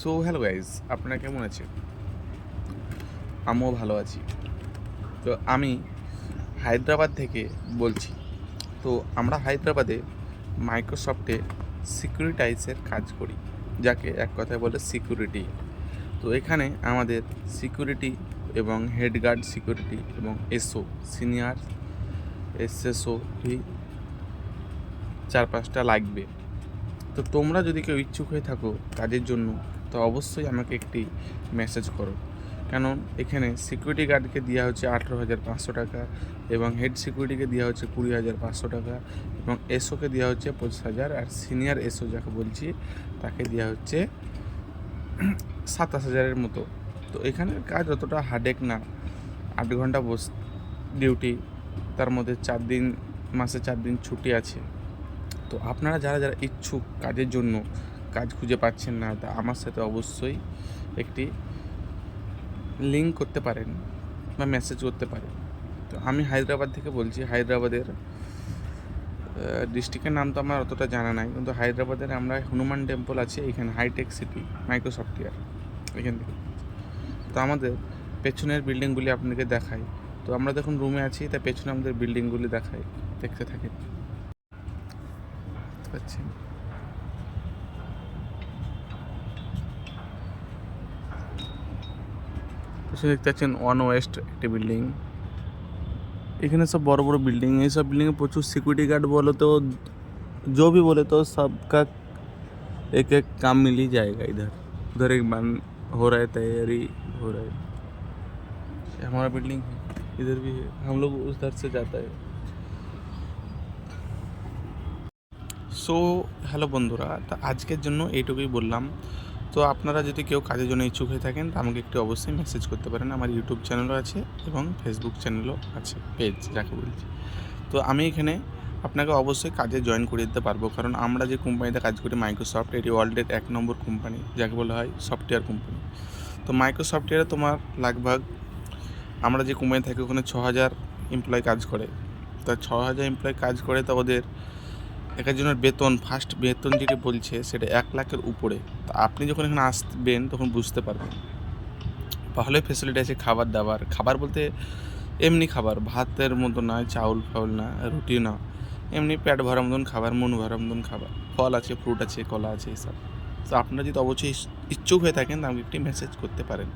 So hello guys, আপনারা কেমন আছেন? আমিও ভালো আছি। তো আমি হায়দ্রাবাদ থেকে বলছি। তো আমরা হায়দ্রাবাদে মাইক্রোসফটে সিকিউরিটাইজের কাজ করি, যাকে এক কথায় বলে সিকিউরিটি। তো এখানে আমাদের সিকিউরিটি এবং হেডগার্ড সিকিউরিটি এবং এসও সিনিয়র এসএসও 4-5টা লাগবে। তো তোমরা যদি কেউ ইচ্ছুক হয়ে থাকো কাজের জন্য, তো অবশ্যই আমাকে একটি মেসেজ করো। কারণ এখানে সিকিউরিটি গার্ডকে দেওয়া হচ্ছে 18,500 টাকা, এবং হেড সিকিউরিটিকে দেওয়া হচ্ছে 20,500 টাকা, এবং এসওকে দেওয়া হচ্ছে 25,000, আর সিনিয়র এসও যাকে বলছি তাকে দেওয়া হচ্ছে 27,000-এর মতো। তো এখানের কাজ অতটা হার্ডেক না, 8 ঘন্টা ডিউটি, তার মধ্যে 4 দিন, মাসে 4 দিন ছুটি আছে। তো আপনারা যারা যারা ইচ্ছুক কাজের জন্য, কাজ খুঁজে পাচ্ছেন না, তা আমার সাথে অবশ্যই একটি লিঙ্ক করতে পারেন বা মেসেজ করতে পারেন। তো আমি হায়দ্রাবাদ থেকে বলছি। হায়দ্রাবাদের ডিস্ট্রিক্টের নাম তো আমার অতটা জানা নাই, কিন্তু হায়দ্রাবাদের আমরা হনুমান টেম্পল আছে এখানে, হাইটেক সিটি মাইক্রোসফটিয়ার এখান থেকে। তো আমাদের পেছনের বিল্ডিংগুলি আপনাকে দেখাই। তো আমরা দেখুন রুমে আছি, তাই পেছনে আমাদের বিল্ডিংগুলি দেখাই, দেখতে থাকেন। পাচ্ছেন দেখতে পাচ্ছেন ওয়ান ওয়েস্ট একটি বিল্ডিং। এখানে সব বড় বড় बिल्डिंग है। सब बिल्डिंग में प्रचुर सिक्योरिटी गार्ड बोले तो जो भी बोले तो सबका एक एक काम मिल ही जाएगा। इधर उधर एक बन हो रहा है, तैयारी हो रहा है। हमारा बिल्डिंग है, इधर भी है, हम लोग उधर से जाता है। সো হ্যালো বন্ধুরা, তা আজকের জন্য এইটুকুই বললাম। তো আপনারা যদি কেউ কাজের জন্য ইচ্ছুক হয়ে থাকেন, তা আমাকে একটু অবশ্যই মেসেজ করতে পারেন। আমার ইউটিউব চ্যানেলও আছে এবং ফেসবুক চ্যানেলও আছে, পেজ যাকে বলছি। তো আমি এখানে আপনাকে অবশ্যই কাজে জয়েন করে দিতে পারবো, কারণ আমরা যে কোম্পানিতে কাজ করি মাইক্রোসফট, এটি ওয়ার্ল্ডের 1 নম্বর কোম্পানি, যাকে বলা হয় সফটওয়্যার কোম্পানি। তো মাইক্রোসফটওয়্যারে তোমার লাগভাগ, আমরা যে কোম্পানি থাকি ওখানে 6,000 এমপ্লয় কাজ করে। তা 6,000 এমপ্লয় কাজ করে, তা ওদের এক একজনের বেতন, ফার্স্ট বেতন যেটি বলছে সেটা 1 লাখের উপরে। তা আপনি যখন এখানে আসবেন তখন বুঝতে পারবেন। ভালো ফেসিলিটি আছে, খাবার দাবার, খাবার বলতে এমনি খাবার, ভাতের মতো নয়, চাউল ফাউল না, রুটি না, এমনি পেট ভরার মতন খাবার, মন ভরার মতন খাবার, ফল আছে, ফ্রুট আছে, কলা আছে, এসব। তো আপনারা যদি অবশ্যই ইচ্ছুক হয়ে থাকেন, আমাকে একটি মেসেজ করতে পারেন।